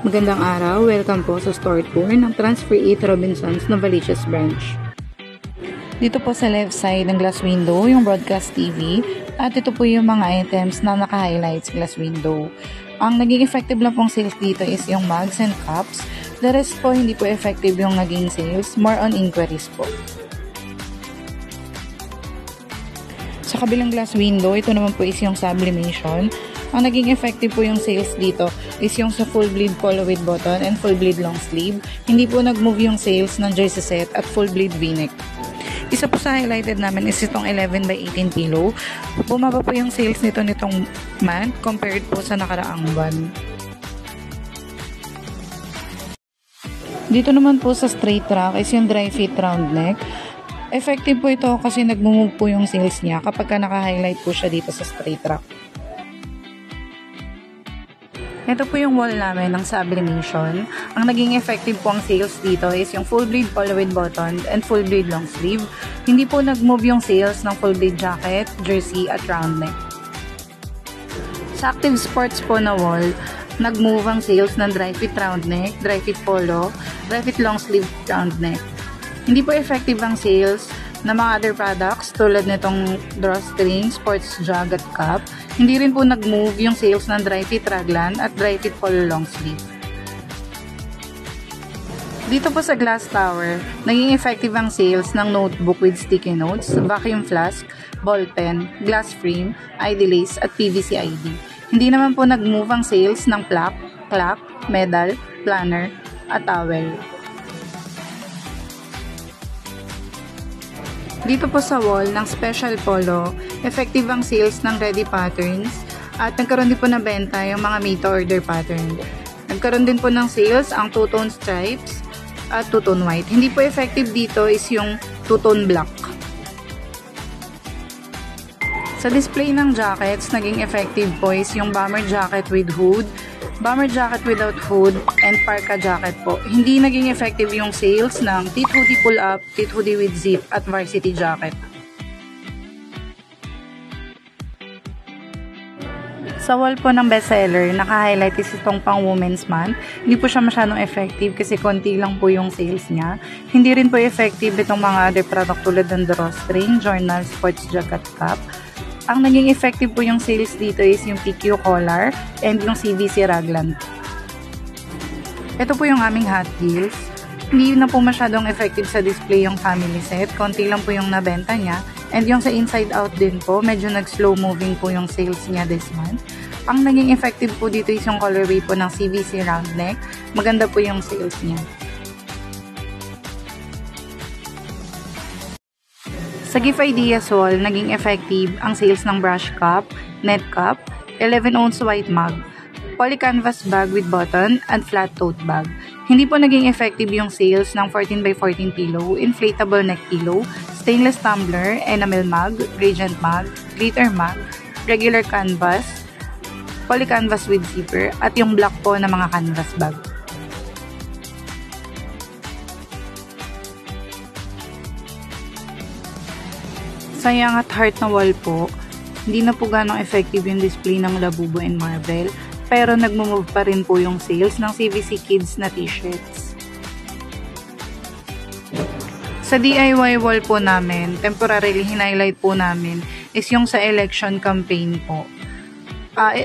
Magandang araw, welcome po sa store tour ng Transfer 8 Robinsons Novaliches branch. Dito po sa left side ng glass window, yung broadcast TV, at ito po yung mga items na naka-highlight sa glass window. Ang naging effective lang pong sales dito is yung mugs and cups. The rest po, hindi po effective yung naging sales, more on inquiries po. Sa kabilang glass window, ito naman po is yung sublimation. Ang naging effective po yung sales dito is yung sa full bleed polo with button and full bleed long sleeve. Hindi po nag-move yung sales ng jersey set at full bleed v-neck. Isa po sa highlighted namin is itong 11 by 18 pillow. Bumaba po yung sales nitong month compared po sa nakaraang buwan. Dito naman po sa straight track is yung dry fit round neck. Effective po ito kasi nag-move po yung sales niya kapag naka-highlight po siya dito sa straight track. Ito po yung wall namin ng sublimation. Ang naging effective po ang sales dito is yung full bleed polo with button and full bleed long sleeve. Hindi po nag-move yung sales ng full bleed jacket, jersey at round neck. Sa active sports po na wall, nag-move ang sales ng dry fit round neck, dry fit polo, dry fit long sleeve round neck. Hindi po effective ang sales na mga other products tulad nitong drawstring, sports jog at cup. Hindi rin po nag-move yung sales ng dry fit raglan at dry fit polo long sleeve. Dito po sa glass tower, naging effective ang sales ng notebook with sticky notes, vacuum flask, ball pen, glass frame, ID lace at PVC ID. Hindi naman po nag-move ang sales ng plaque, clock, medal, planner at towel. Dito po sa wall ng special polo, effective ang sales ng ready patterns at nagkaroon din po na benta yung mga made to order pattern. Nagkaroon din po ng sales ang two-tone stripes at two-tone white. Hindi po effective dito is yung two-tone black. Sa display ng jackets, naging effective po is yung bomber jacket with hood, bomber jacket without hood, and parka jacket po. Hindi naging effective yung sales ng teeth hoodie pull-up, teeth hoodie with zip, at varsity jacket. Sa wall po ng bestseller, naka-highlight is itong pang women's month. Hindi po siya masyadong effective kasi konti lang po yung sales niya. Hindi rin po effective itong mga other product tulad ng drawstring, journal, sports jacket cup. Ang naging effective po yung sales dito is yung PQ collar and yung CVC raglan. Ito po yung aming Hot Deals. Hindi na po masyadong effective sa display yung family set. Konti lang po yung nabenta niya. And yung sa inside out din po, medyo nag-slow moving po yung sales niya this month. Ang naging effective po dito is yung colorway po ng CVC round neck. Maganda po yung sales niya. Sa Gift Ideas wall, naging effective ang sales ng brush cup, net cup, 11-ounce white mug, poly canvas bag with button, and flat tote bag. Hindi po naging effective yung sales ng 14x14 pillow, inflatable neck pillow, stainless tumbler, enamel mug, gradient mug, glitter mug, regular canvas, poly canvas with zipper, at yung black po na mga canvas bag. Sayang at heart na wall po, hindi na po ganong effective yung display ng Labubu and Marvel, pero nagmo-move pa rin po yung sales ng CVC Kids na t-shirts. Sa DIY wall po namin, temporarily hinighlight po namin is yung sa election campaign po.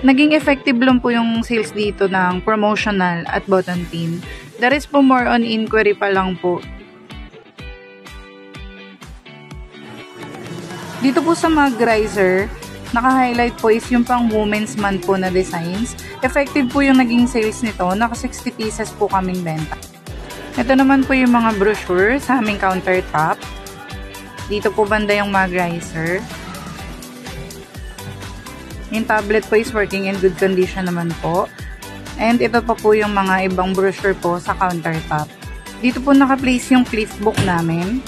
Naging effective lang po yung sales dito ng promotional at button pin. The rest po more on inquiry pa lang po. Dito po sa mug riser, naka-highlight po is yung pang women's month po na designs. Effective po yung naging sales nito. Naka 60 pieces po kaming benta. Ito naman po yung mga brochure sa aming countertop. Dito po banda yung mug riser. Yung tablet po is working in good condition naman po. And ito pa po yung mga ibang brochure po sa countertop. Dito po naka-place yung cliff book namin.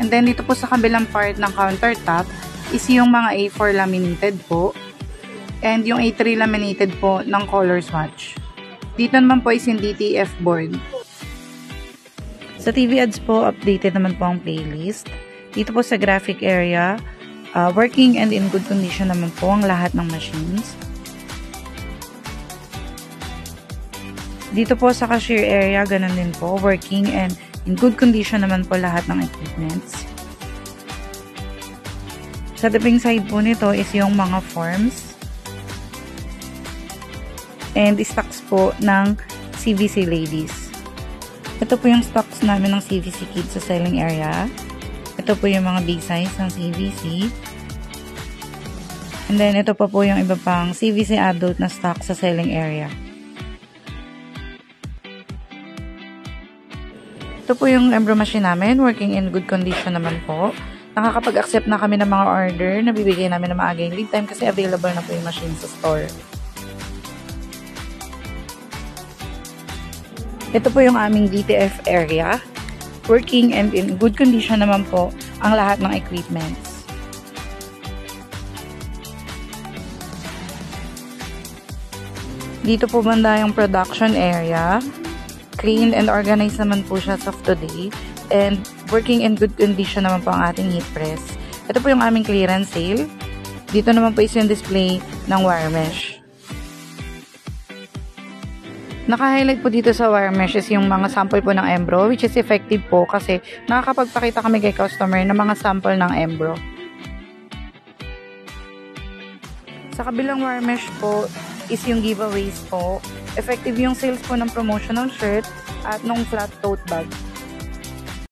And then, dito po sa kabilang part ng countertop is yung mga A4 laminated po. And yung A3 laminated po ng color swatch. Dito naman po is yung DTF board. Sa TV ads po, updated naman po ang playlist. Dito po sa graphic area, working and in good condition naman po ang lahat ng machines. Dito po sa cashier area, ganun din po, working and in good condition naman po lahat ng equipments. Sa tabing side po nito is yung mga forms and stocks po ng CVC ladies. Ito po yung stocks namin ng CVC Kids sa selling area. Ito po yung mga big size ng CVC. And then, ito pa po yung iba pang CVC adult na stock sa selling area. Ito po yung embro machine namin. Working in good condition naman po. Nakakapag-accept na kami ng mga order na bibigay namin ng maagang lead time kasi available na po yung machine sa store. Ito po yung aming DTF area. Working and in good condition naman po ang lahat ng equipments. Dito po banda yung production area. Clean and organized naman po siya as of today. And working in good condition naman po ang ating heat press. Ito po yung aming clearance sale. Dito naman po is yung display ng wire mesh. Naka-highlight po dito sa wire mesh is yung mga sample po ng embro, which is effective po kasi nakakapagpakita kami kay customer ng mga sample ng embro. Sa kabilang wire mesh po is yung giveaways po. Effective yung sales po ng promotional shirt at nung flat tote bag.